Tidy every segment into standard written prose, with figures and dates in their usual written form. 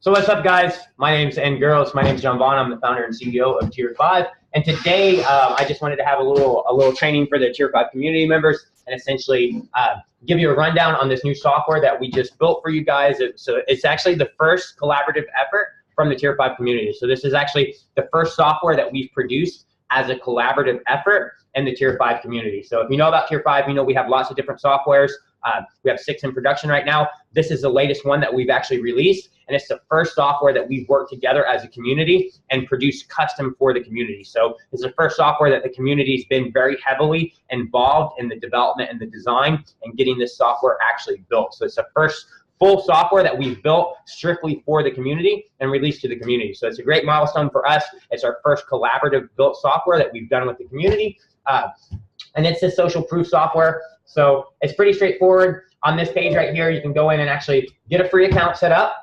So what's up, guys? My name's John Vaughn. I'm the founder and CEO of Tier 5. And today, I just wanted to have a little training for the Tier 5 community members and essentially give you a rundown on this new software that we just built for you guys. So it's actually the first collaborative effort from the Tier 5 community. So this is actually the first software that we've produced as a collaborative effort in the Tier 5 community. So if you know about Tier 5, you know we have lots of different softwares. We have 6 in production right now. This is the latest one that we've actually released, and it's the first software that we've worked together as a community and produced custom for the community. So it's the first software that the community's been very heavily involved in the development and the design and getting this software actually built. So it's the first full software that we've built strictly for the community and released to the community. So it's a great milestone for us. It's our first collaborative built software that we've done with the community. And it's a social proof software. So it's pretty straightforward. On this page right here, you can go in and actually get a free account set up.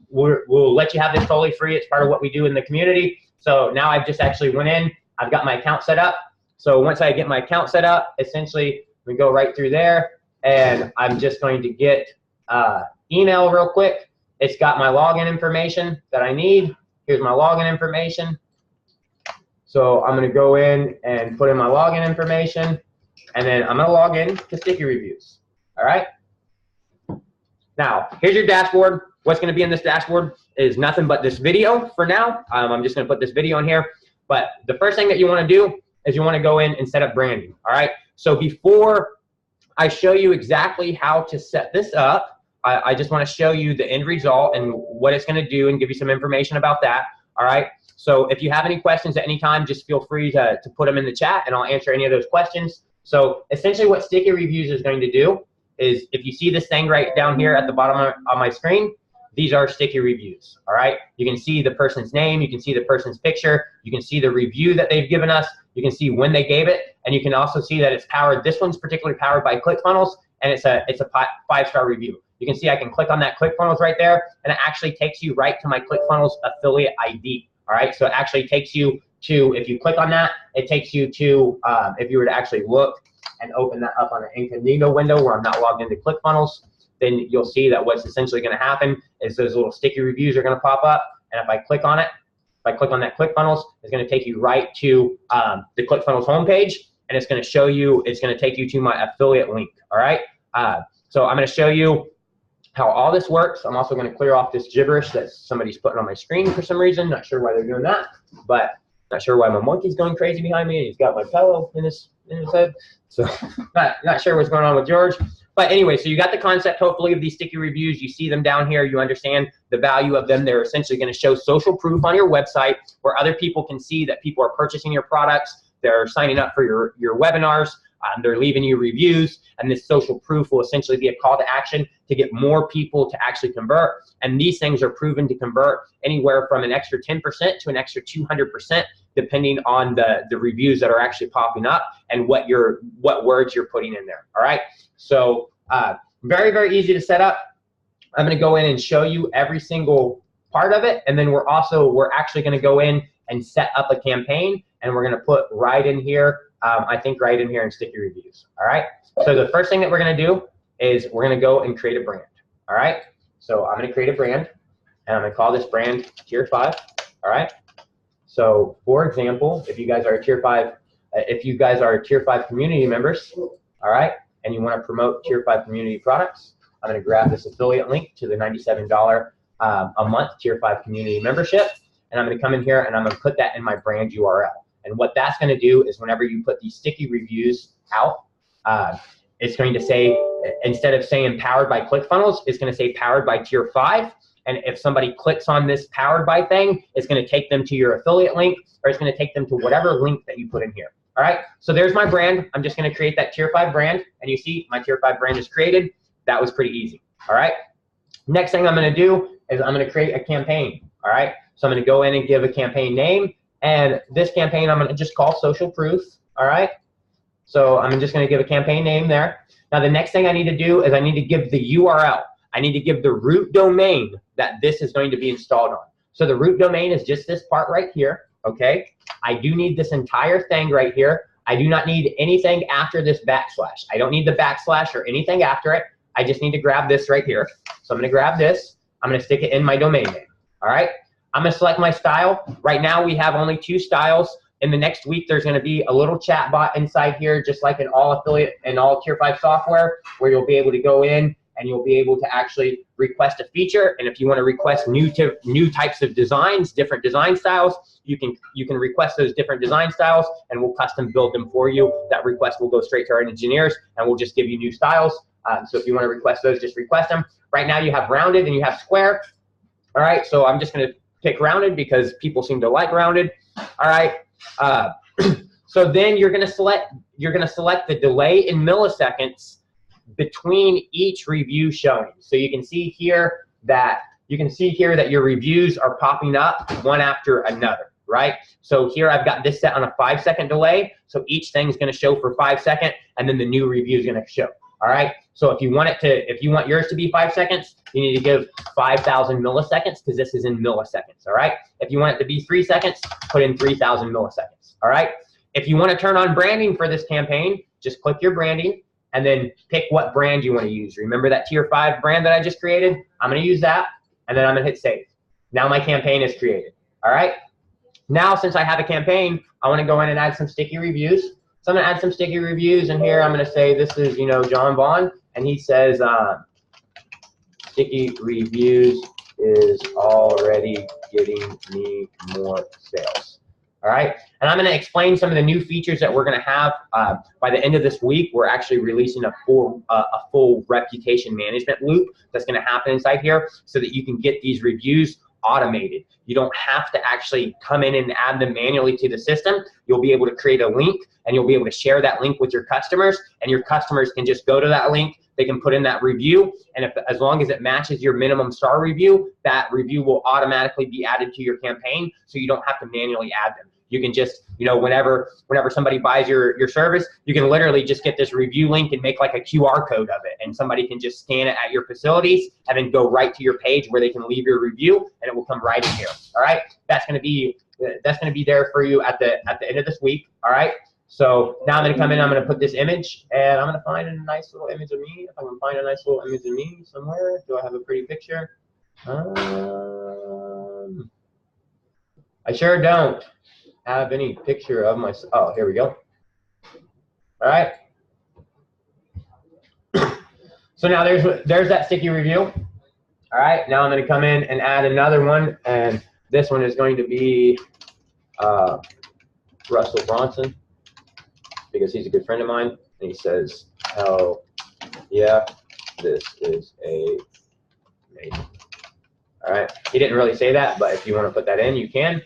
We'll let you have this totally free. It's part of what we do in the community. So now I've just actually went in. I've got my account set up. So once I get my account set up, essentially we go right through there, and I'm just going to get email real quick. It's got my login information that I need. Here's my login information. So I'm going to go in and put in my login information, and then I'm going to log in to Sticky Reviews. All right. Now, here's your dashboard. What's going to be in this dashboard is nothing but this video for now. I'm just going to put this video in here. But the first thing that you want to do is you want to go in and set up branding. All right. So before I show you exactly how to set this up, I just want to show you the end result and what it's going to do and give you some information about that. All right. So if you have any questions at any time, just feel free to put them in the chat and I'll answer any of those questions. So essentially what Sticky Reviews is going to do is, if you see this thing right down here at the bottom of my screen, these are Sticky Reviews, all right? You can see the person's name, you can see the person's picture, you can see the review that they've given us, you can see when they gave it, and you can also see that it's powered. This one's particularly powered by ClickFunnels, and it's a 5-star review. You can see I can click on that ClickFunnels right there, and it actually takes you right to my ClickFunnels affiliate ID. All right, so it actually takes you to, if you click on that, it takes you to, if you were to actually look and open that up on an incognito window where I'm not logged into ClickFunnels, then you'll see that what's essentially going to happen is those little sticky reviews are going to pop up, and if I click on it, if I click on that ClickFunnels, it's going to take you right to the ClickFunnels homepage, and it's going to show you, it's going to take you to my affiliate link. All right, so I'm going to show you how all this works. I'm also going to clear off this gibberish that somebody's putting on my screen for some reason. Not sure why they're doing that, but not sure why my monkey's going crazy behind me. He's got my pillow in his head. So not sure what's going on with George. But anyway, so you got the concept, hopefully, of these sticky reviews. You see them down here. You understand the value of them. They're essentially going to show social proof on your website where other people can see that people are purchasing your products. They're signing up for your webinars. They're leaving you reviews, and this social proof will essentially be a call to action to get more people to actually convert. And these things are proven to convert anywhere from an extra 10% to an extra 200%, depending on the reviews that are actually popping up and what words you're putting in there. All right. So very, very easy to set up. I'm going to go in and show you every single part of it, and then we're actually going to go in and set up a campaign, and we're going to put right in here. I think right in here in Sticky Reviews. All right. So the first thing that we're going to do is we're going to go and create a brand. All right. So I'm going to create a brand, and I'm going to call this brand Tier 5. All right. So for example, if you guys are a Tier 5 community members, all right, and you want to promote Tier 5 community products, I'm going to grab this affiliate link to the $97 a month Tier 5 community membership, and I'm going to come in here and I'm going to put that in my brand URL. And what that's going to do is whenever you put these sticky reviews out, it's going to say, instead of saying powered by ClickFunnels, it's going to say powered by Tier 5. And if somebody clicks on this powered by thing, it's going to take them to your affiliate link, or it's going to take them to whatever link that you put in here. All right, so there's my brand. I'm just going to create that Tier 5 brand. And you see my Tier 5 brand is created. That was pretty easy. All right, next thing I'm going to do is I'm going to create a campaign. All right, so I'm going to go in and give a campaign name. And this campaign I'm going to just call Social Proof. All right, so I'm just going to give a campaign name there. Now the next thing I need to do is I need to give the URL. I need to give the root domain that this is going to be installed on. So the root domain is just this part right here, okay? I do need this entire thing right here. I do not need anything after this backslash. I don't need the backslash or anything after it. I just need to grab this right here. So I'm going to grab this, I'm going to stick it in my domain name. All right. I'm going to select my style. Right now we have only 2 styles. In the next week, there's going to be a little chat bot inside here, just like in all affiliate and all Tier 5 software, where you'll be able to go in and you'll be able to actually request a feature. And if you want to request new types of designs, different design styles, you can request those different design styles, and we'll custom build them for you. That request will go straight to our engineers, and we'll just give you new styles. So if you want to request those, just request them. Right now you have rounded and you have square. All right, so I'm just going to pick rounded because people seem to like rounded. All right. So then you're going to select the delay in milliseconds between each review showing. So you can see here that your reviews are popping up one after another, right? So here I've got this set on a 5-second delay. So each thing's going to show for 5 seconds, and then the new review is going to show. All right. So if you want yours to be 5 seconds, you need to give 5,000 milliseconds because this is in milliseconds. All right. If you want it to be 3 seconds, put in 3,000 milliseconds. All right. If you want to turn on branding for this campaign, just click your branding and then pick what brand you want to use. Remember that Tier 5 brand that I just created? I'm going to use that, and then I'm going to hit save. Now my campaign is created. All right. Now, since I have a campaign, I want to go in and add some sticky reviews. So I'm going to add some sticky reviews, and here I'm going to say this is, John Vaughn, and he says sticky reviews is already getting me more sales. All right, and I'm going to explain some of the new features that we're going to have by the end of this week. We're actually releasing a full reputation management loop that's going to happen inside here, so that you can get these reviews automated. You don't have to actually come in and add them manually to the system. You'll be able to create a link, and you'll be able to share that link with your customers, and your customers can just go to that link. They can put in that review, and as long as it matches your minimum star review, that review will automatically be added to your campaign, so you don't have to manually add them. You can just, whenever somebody buys your service, you can literally just get this review link and make like a QR code of it, and somebody can just scan it at your facilities and then go right to your page where they can leave your review, and it will come right in here. All right, that's going to be there for you at the end of this week. All right. So now I'm going to come in, I'm going to put this image, and I'm going to find a nice little image of me. If I can find a nice little image of me somewhere. Do I have a pretty picture? I sure don't have any picture of myself. Oh, here we go. All right. So now there's that sticky review. All right. Now I'm going to come in and add another one, and this one is going to be Russell Bronson, because he's a good friend of mine, and he says, "Hell yeah, this is amazing." All right. He didn't really say that, but if you want to put that in, you can.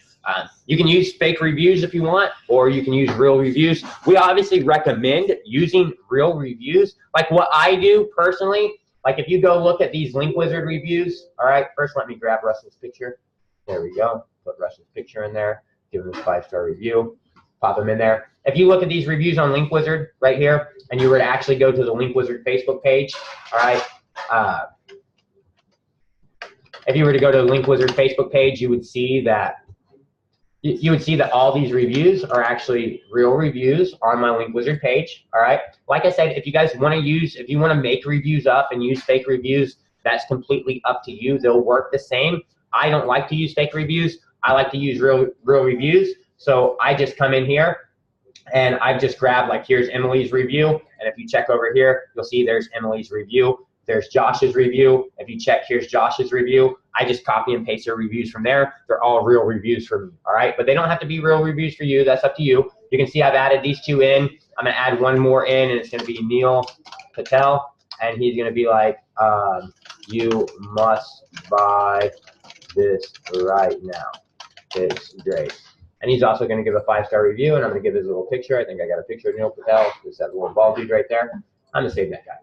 You can use fake reviews if you want, or you can use real reviews. We obviously recommend using real reviews. Like what I do personally, like if you go look at these Link Wizard reviews, all right, first let me grab Russell's picture. There we go. Put Russell's picture in there, give him a 5-star review, pop him in there. If you look at these reviews on Link Wizard right here, and you were to actually go to the Link Wizard Facebook page, all right, if you were to go to the Link Wizard Facebook page, you would see that all these reviews are actually real reviews on my Link Wizard page. All right. Like I said, if you guys want to if you want to make reviews up and use fake reviews, that's completely up to you. They'll work the same. I don't like to use fake reviews. I like to use real reviews. So I just come in here and I've just grabbed, like, here's Emily's review. And if you check over here, you'll see there's Emily's review. There's Josh's review. If you check, here's Josh's review. I just copy and paste their reviews from there. They're all real reviews for me, all right? But they don't have to be real reviews for you. That's up to you. You can see I've added these 2 in. I'm going to add one more in, and it's going to be Neil Patel. And he's going to be like, you must buy this right now. It's great. And he's also going to give a 5-star review, and I'm going to give his little picture. I think I got a picture of Neil Patel. It's that little bald dude right there. I'm going to save that guy.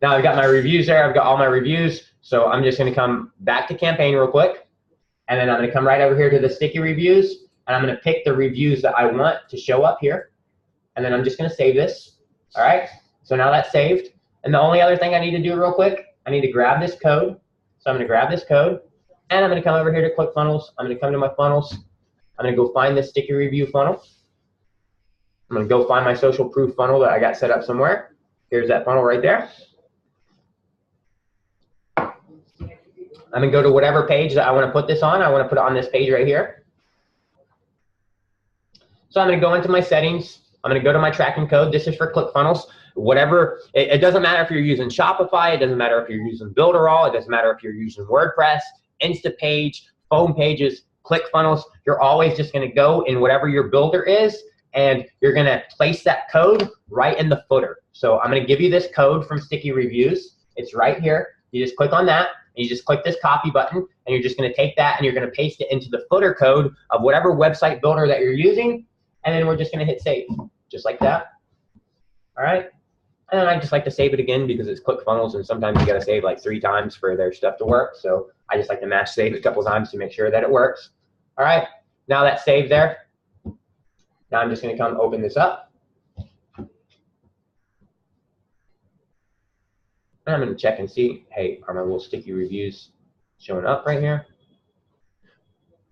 Now I've got my reviews there. I've got all my reviews. So I'm just going to come back to campaign real quick. And then I'm going to come right over here to the sticky reviews. And I'm going to pick the reviews that I want to show up here. And then I'm just going to save this. All right. So now that's saved. And the only other thing I need to do real quick, I need to grab this code. So I'm going to grab this code. And I'm going to come over here to ClickFunnels. I'm going to come to my funnels. I'm going to go find this sticky review funnel. I'm going to go find my social proof funnel that I got set up somewhere. Here's that funnel right there. I'm gonna go to whatever page that I wanna put this on. I wanna put it on this page right here. So I'm gonna go into my settings. I'm gonna go to my tracking code. This is for ClickFunnels. Whatever, it doesn't matter if you're using Shopify, it doesn't matter if you're using Builderall, it doesn't matter if you're using WordPress, Instapage, phone pages, ClickFunnels. You're always just gonna go in whatever your builder is, and you're gonna place that code right in the footer. So I'm gonna give you this code from Sticky Reviews. It's right here. You just click on that, and you just click this copy button, and you're just gonna take that and you're gonna paste it into the footer code of whatever website builder that you're using, and then we're just gonna hit save, just like that. All right, and then I just like to save it again because it's ClickFunnels, and sometimes you gotta save like 3 times for their stuff to work. So I just like to mash save a couple times to make sure that it works. All right, now that's saved there. Now I'm just gonna come open this up. And I'm gonna check and see, hey, are my little sticky reviews showing up right here?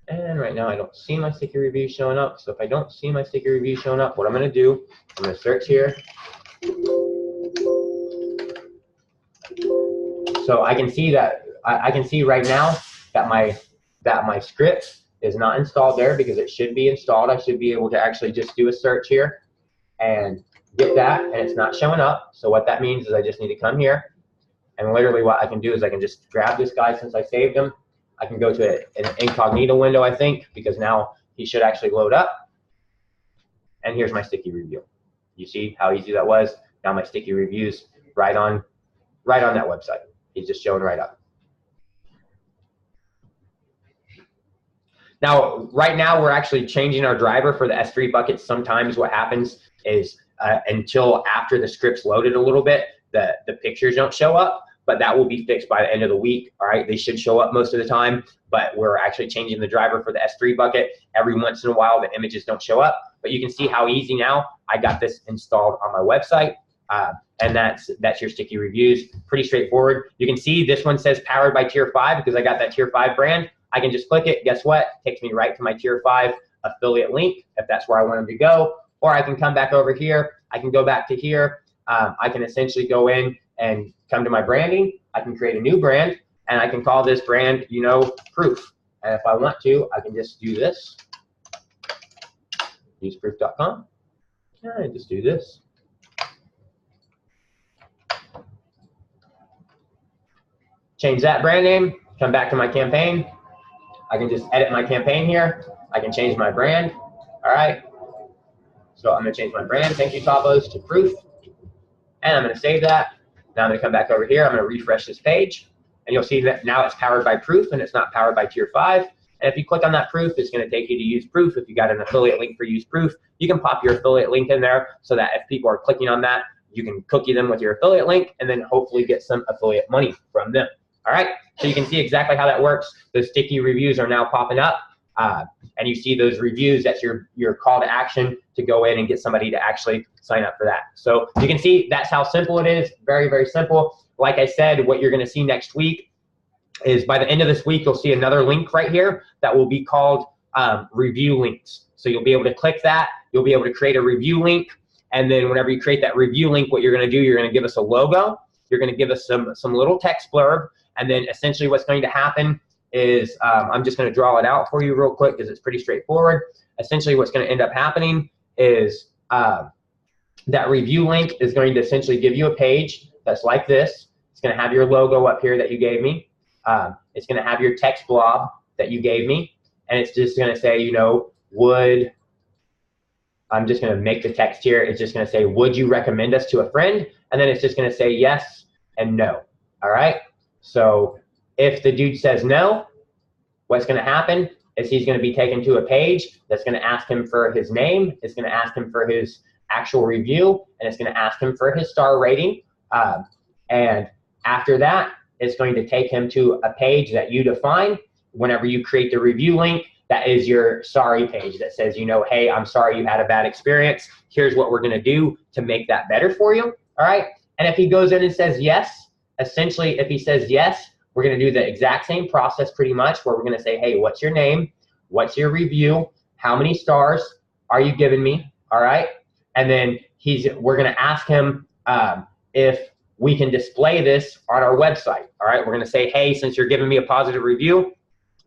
And right now I don't see my sticky review showing up. So if I don't see my sticky review showing up, what I'm gonna do, I'm gonna search here. So I can see that, I can see right now that my script is not installed there because it should be installed. I should be able to actually just do a search here and get that, and it's not showing up. So what that means is I just need to come here, and literally what I can do is I can just grab this guy since I saved him. I can go to an incognito window, I think, because now he should actually load up. And here's my sticky review. You see how easy that was? Now my sticky review's right on that website. He's just showing right up. Now, right now we're actually changing our driver for the S3 buckets. Sometimes what happens is until after the script's loaded a little bit, the pictures don't show up. But that will be fixed by the end of the week. All right, they should show up most of the time, but we're actually changing the driver for the S3 bucket. Every once in a while, the images don't show up, but you can see how easy now I got this installed on my website, and that's your sticky reviews. Pretty straightforward. You can see this one says powered by Tier 5 because I got that Tier 5 brand. I can just click it. Guess what? It takes me right to my Tier 5 affiliate link if that's where I want them to go, or I can come back over here. I can go back to here. I can essentially go in and come to my branding. I can create a new brand, and I can call this brand, you know, Proof. And if I want to, I can just do this. Useproof.com. And just do this. Change that brand name. Come back to my campaign. I can just edit my campaign here. I can change my brand. All right. So I'm going to change my brand. Thank you, Tacos, to Proof. And I'm going to save that. Now I'm going to come back over here. I'm going to refresh this page, and you'll see that now it's powered by Proof, and it's not powered by Tier 5. And if you click on that Proof, it's going to take you to Use Proof. If you got an affiliate link for Use Proof, you can pop your affiliate link in there so that if people are clicking on that, you can cookie them with your affiliate link and then hopefully get some affiliate money from them. All right, so you can see exactly how that works. Those sticky reviews are now popping up, and you see those reviews. That's your call to action to go in and get somebody to actually sign up for that. So you can see that's how simple it is. Very, very simple. Like I said, what you're going to see next week is by the end of this week, you'll see another link right here that will be called review links. So you'll be able to click that. You'll be able to create a review link. And then whenever you create that review link, what you're going to do, you're going to give us a logo. You're going to give us some little text blurb. And then essentially what's going to happen is I'm just going to draw it out for you real quick because it's pretty straightforward. Essentially what's going to end up happening is that review link is going to essentially give you a page that's like this. It's going to have your logo up here that you gave me. It's going to have your text blob that you gave me. And it's just going to say, you know, I'm just going to make the text here. It's just going to say, would you recommend us to a friend? And then it's just going to say yes and no. All right. So if the dude says no, what's going to happen is he's going to be taken to a page that's going to ask him for his name. It's going to ask him for his actual review, and it's going to ask him for his star rating. And after that, it's going to take him to a page that you define. Whenever you create the review link, that is your sorry page that says, you know, hey, I'm sorry you had a bad experience. Here's what we're going to do to make that better for you. All right. And if he goes in and says yes, essentially, if he says yes, we're going to do the exact same process pretty much, where we're going to say, hey, what's your name? What's your review? How many stars are you giving me? All right. And then we're going to ask him if we can display this on our website. All right, we're going to say, hey, since you're giving me a positive review,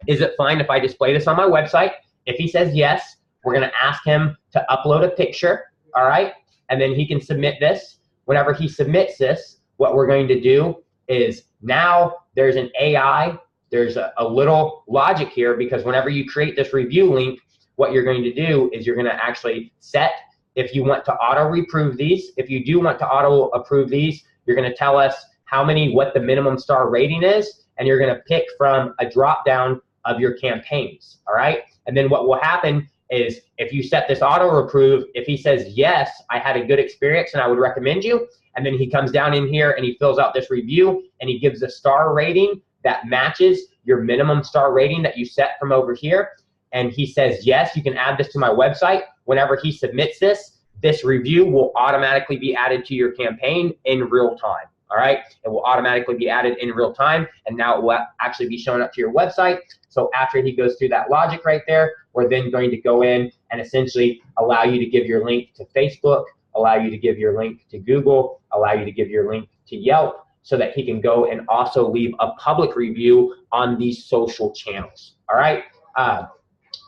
is it fine if I display this on my website? If he says yes, we're going to ask him to upload a picture, all right? And then he can submit this. Whenever he submits this, what we're going to do is now there's an AI, there's a little logic here, because whenever you create this review link, what you're going to do is you're going to actually set, if you want to auto-reprove these. If you do want to auto-approve these, you're going to tell us what the minimum star rating is, and you're going to pick from a drop-down of your campaigns, all right? And then what will happen is if you set this auto-approve, if he says, yes, I had a good experience and I would recommend you, and then he comes down in here and he fills out this review and he gives a star rating that matches your minimum star rating that you set from over here, and he says, yes, you can add this to my website. Whenever he submits this, this review will automatically be added to your campaign in real time, all right? It will automatically be added in real time, and now it will actually be shown up to your website. So after he goes through that logic right there, we're then going to go in and essentially allow you to give your link to Facebook, allow you to give your link to Google, allow you to give your link to Yelp, so that he can go and also leave a public review on these social channels, all right?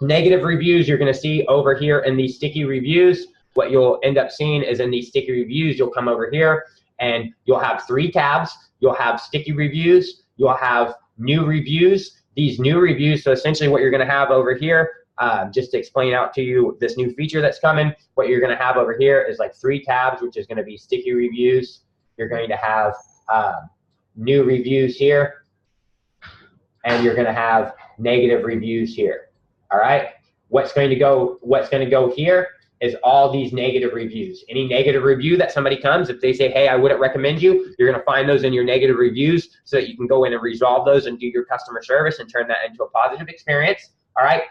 Negative reviews you're gonna see over here in these sticky reviews. What you'll end up seeing is in these sticky reviews, you'll come over here and you'll have 3 tabs. You'll have sticky reviews, you'll have new reviews. These new reviews, so essentially what you're gonna have over here, just to explain out to you this new feature that's coming, what you're gonna have over here is like 3 tabs, which is gonna be sticky reviews. You're going to have new reviews here, and you're gonna have negative reviews here, all right? What's going to go here is all these negative reviews. Any negative review that somebody comes, if they say, hey, I wouldn't recommend you, you're gonna find those in your negative reviews so that you can go in and resolve those and do your customer service and turn that into a positive experience, all right?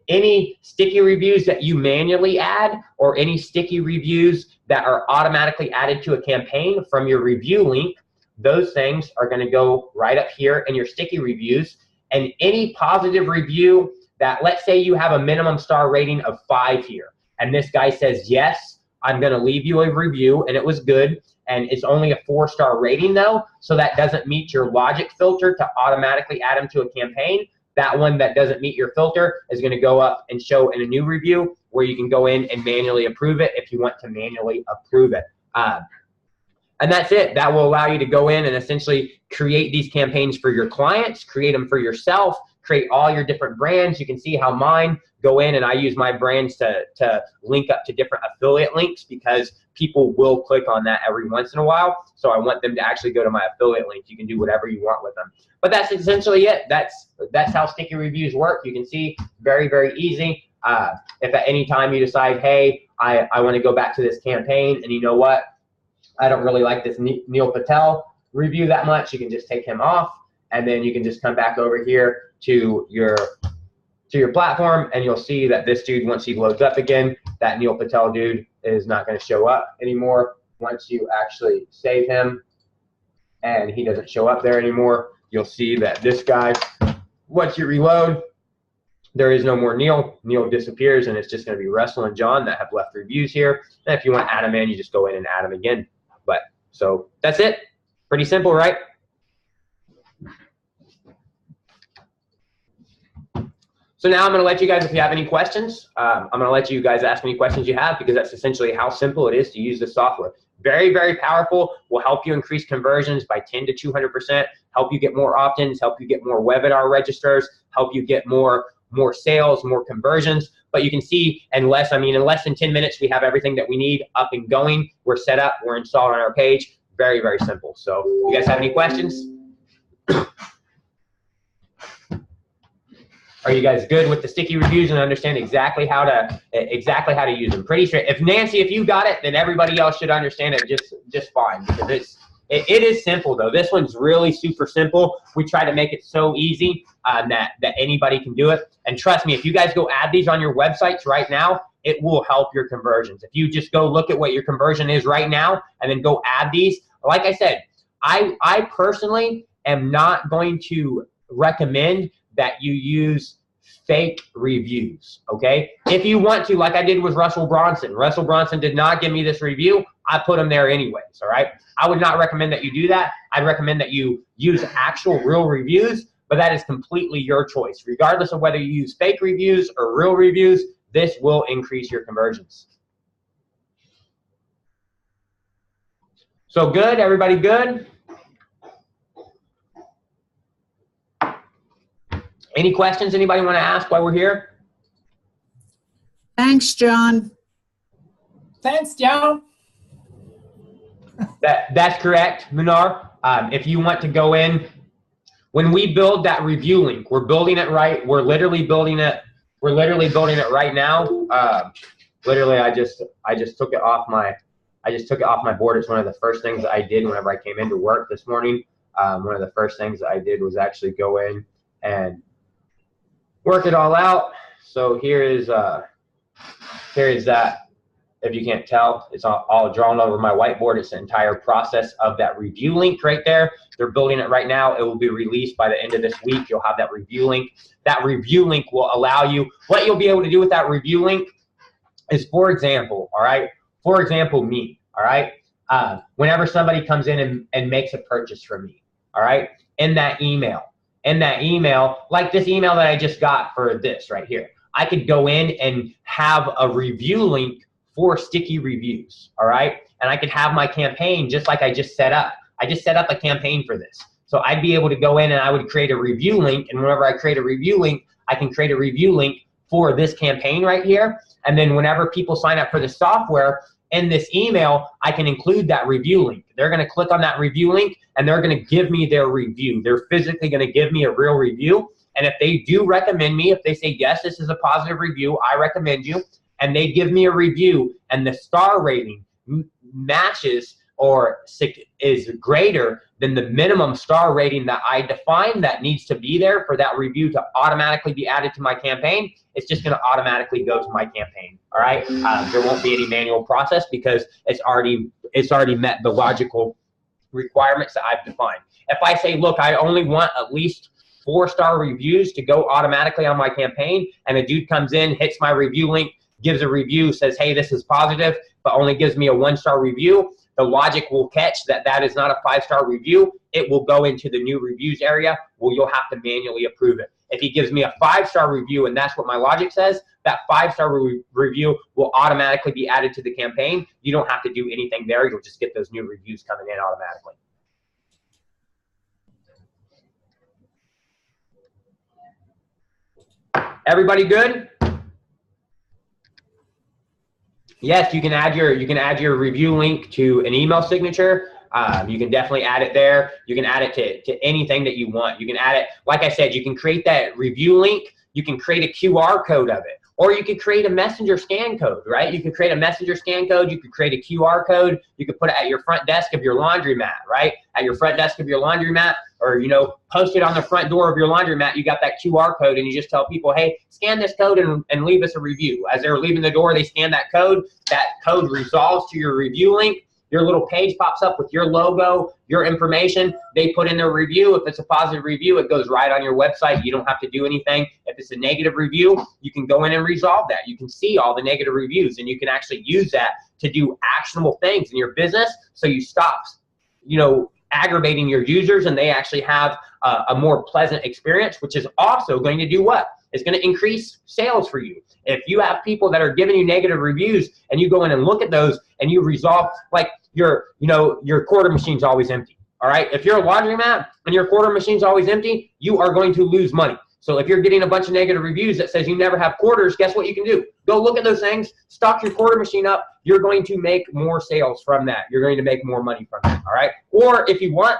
Any sticky reviews that you manually add, or any sticky reviews that are automatically added to a campaign from your review link, those things are gonna go right up here in your sticky reviews. And any positive review that, let's say you have a minimum star rating of 5 here, and this guy says, yes, I'm gonna leave you a review and it was good, and it's only a 4-star rating though, so that doesn't meet your logic filter to automatically add him to a campaign. That one that doesn't meet your filter is gonna go up and show in a new review where you can go in and manually approve it if you want to manually approve it. And that's it. That will allow you to go in and essentially create these campaigns for your clients, create them for yourself, create all your different brands. You can see how mine go in, and I use my brands to link up to different affiliate links, because people will click on that every once in a while. So I want them to actually go to my affiliate link. You can do whatever you want with them. But that's essentially it. That's how sticky reviews work. You can see very, very easy. If at any time you decide, hey, I want to go back to this campaign, and you know what, I don't really like this Neil Patel review that much, you can just take him off, and then you can just come back over here to your platform, and you'll see that this dude, once he loads up again, that Neil Patel dude is not going to show up anymore. Once you actually save him and he doesn't show up there anymore, you'll see that this guy, once you reload, there is no more Neil. Neil disappears, and it's just going to be Russell and John that have left reviews here. And if you want to add them in, you just go in and add them again. But so that's it. Pretty simple, right? So now I'm going to let you guys, if you have any questions, I'm going to let you guys ask any questions you have, because that's essentially how simple it is to use this software. Very, very powerful. Will help you increase conversions by 10 to 200%, help you get more opt-ins, help you get more webinar registers, help you get more sales, more conversions. But you can see in less than 10 minutes, we have everything that we need up and going. We're set up, we're installed on our page. Very, very simple. So you guys have any questions? Are you guys good with the sticky reviews and understand exactly how to use them? Pretty straight. If Nancy, if you got it, then everybody else should understand it just fine, because it is simple though. This one's really super simple. We try to make it so easy that anybody can do it. And trust me, if you guys go add these on your websites right now, it will help your conversions. If you just go look at what your conversion is right now and then go add these, like I said, I personally am not going to recommend that you use fake reviews, okay? If you want to, like I did with Russell Bronson. Russell Bronson did not give me this review. I put him there anyways, all right? I would not recommend that you do that. I'd recommend that you use actual real reviews, but that is completely your choice. Regardless of whether you use fake reviews or real reviews, this will increase your conversions. So good, everybody good? Any questions anybody want to ask while we're here? Thanks, John. Thanks, John. That's correct, Munar. If you want to go in, when we build that review link, we're building it right. We're literally building it. We're literally building it right now. Literally, I just took it off my. I just took it off my board. It's one of the first things that I did whenever I came into work this morning. One of the first things that I did was actually go in and work it all out. So here is that. If you can't tell, it's all drawn over my whiteboard. It's the entire process of that review link right there. They're building it right now. It will be released by the end of this week. You'll have that review link. That review link will allow you, what you'll be able to do with that review link is, for example, all right, for example, me, all right, whenever somebody comes in and makes a purchase from me, all right, in that email, like this email that I just got for this right here, I could go in and have a review link for sticky reviews, all right? And I could have my campaign just like I just set up. I just set up a campaign for this. So I'd be able to go in and I would create a review link, and whenever I create a review link, I can create a review link for this campaign right here. And then whenever people sign up for the software, in this email, I can include that review link. They're gonna click on that review link and they're gonna give me their review. They're physically gonna give me a real review. And if they do recommend me, if they say, yes, this is a positive review, I recommend you, and they give me a review and the star rating matches or is greater than the minimum star rating that I define that needs to be there for that review to automatically be added to my campaign, it's just going to automatically go to my campaign. All right, there won't be any manual process because it's already met the logical requirements that I've defined. If I say, look, I only want at least 4-star reviews to go automatically on my campaign, and a dude comes in, hits my review link, gives a review, says, hey, this is positive, but only gives me a 1-star review, the logic will catch that that is not a 5-star review. It will go into the new reviews area where you'll have to manually approve it. If he gives me a 5-star review and that's what my logic says, that 5-star review will automatically be added to the campaign. You don't have to do anything there. You'll just get those new reviews coming in automatically. Everybody good? Yes, you can add your review link to an email signature. You can definitely add it there. You can add it to anything that you want. You can add it, like I said, you can create that review link. You can create a QR code of it, or you could create a messenger scan code, right? You could create a messenger scan code. You could create a QR code. You could put it at your front desk of your laundromat, right? At your front desk of your laundromat, or, you know, post it on the front door of your laundromat. You got that QR code and you just tell people, hey, scan this code and leave us a review. As they're leaving the door, they scan that code. That code resolves to your review link. Your little page pops up with your logo, your information. They put in their review. If it's a positive review, it goes right on your website. You don't have to do anything. If it's a negative review, you can go in and resolve that. You can see all the negative reviews, and you can actually use that to do actionable things in your business, so you stop, you know, aggravating your users, and they actually have a more pleasant experience, which is also going to do what? It's going to increase sales for you. If you have people that are giving you negative reviews and you go in and look at those and you resolve, like your quarter machine's always empty. All right. If you're a laundromat and your quarter machine's always empty, you are going to lose money. So if you're getting a bunch of negative reviews that says you never have quarters, guess what you can do? Go look at those things, stock your quarter machine up. You're going to make more sales from that. You're going to make more money from that. All right. Or if you want,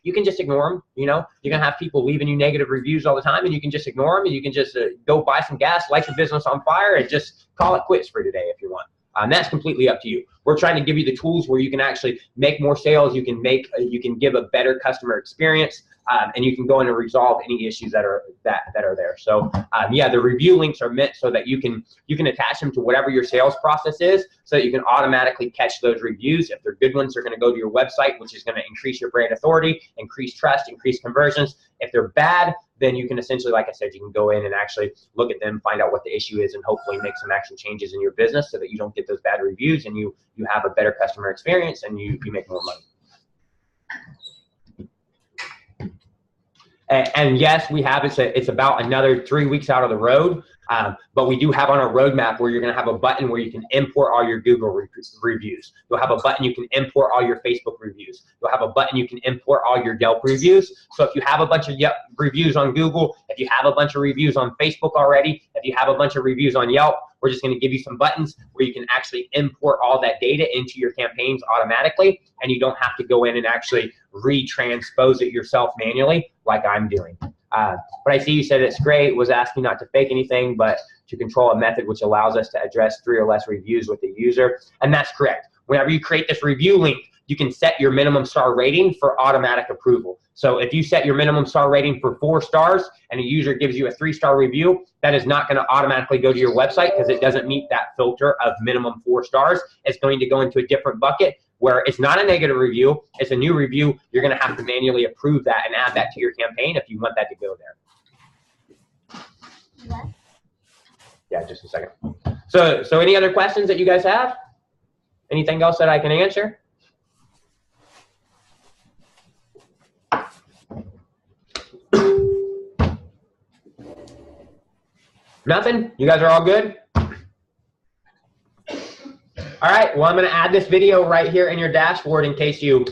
you can just ignore them. You know, you're going to have people leaving you negative reviews all the time, and you can just ignore them, and you can just go buy some gas, light your business on fire, and just call it quits for today if you want. That's completely up to you. We're trying to give you the tools where you can actually make more sales. You can give a better customer experience. and you can go in and resolve any issues that are there. So yeah, the review links are meant so that you can attach them to whatever your sales process is, so that you can automatically catch those reviews. If they're good ones, they're going to go to your website, which is going to increase your brand authority, increase trust, increase conversions. If they're bad, then you can essentially, like I said, you can go in and actually look at them, find out what the issue is, and hopefully make some action changes in your business so that you don't get those bad reviews, and you have a better customer experience, and you make more money. And yes, we have, it's about another 3 weeks out of the road, but we do have on our roadmap where you're going to have a button where you can import all your Google reviews. You'll have a button you can import all your Facebook reviews. You'll have a button you can import all your Yelp reviews. So if you have a bunch of Yelp reviews on Google, if you have a bunch of reviews on Facebook already, if you have a bunch of reviews on Yelp, we're just going to give you some buttons where you can actually import all that data into your campaigns automatically, and you don't have to go in and actually retranspose it yourself manually like I'm doing. But I see you said it's great, was asking not to fake anything, but to control a method which allows us to address 3 or less reviews with the user. And that's correct. Whenever you create this review link, you can set your minimum star rating for automatic approval. So if you set your minimum star rating for 4 stars and a user gives you a 3-star review, that is not going to automatically go to your website because it doesn't meet that filter of minimum 4 stars. It's going to go into a different bucket where it's not a negative review, it's a new review. You're going to have to manually approve that and add that to your campaign if you want that to go there. What? Yeah, just a second. So any other questions that you guys have? Anything else that I can answer? Nothing? You guys are all good? All right, well, I'm going to add this video right here in your dashboard in case you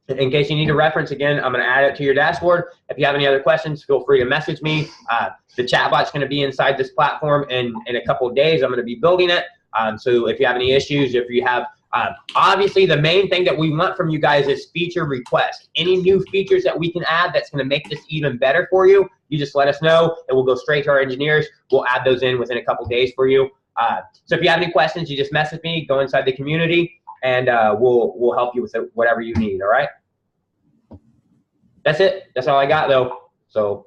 need a reference. Again, I'm going to add it to your dashboard. If you have any other questions, feel free to message me. The chatbot's going to be inside this platform in a couple of days. I'm going to be building it. So if you have any issues, if you have, obviously the main thing that we want from you guys is feature requests. Any new features that we can add that's going to make this even better for you, you just let us know, and we'll go straight to our engineers. We'll add those in within a couple of days for you. So if you have any questions, you just message me, go inside the community, and we'll help you with whatever you need, all right? That's it. That's all I got, though. So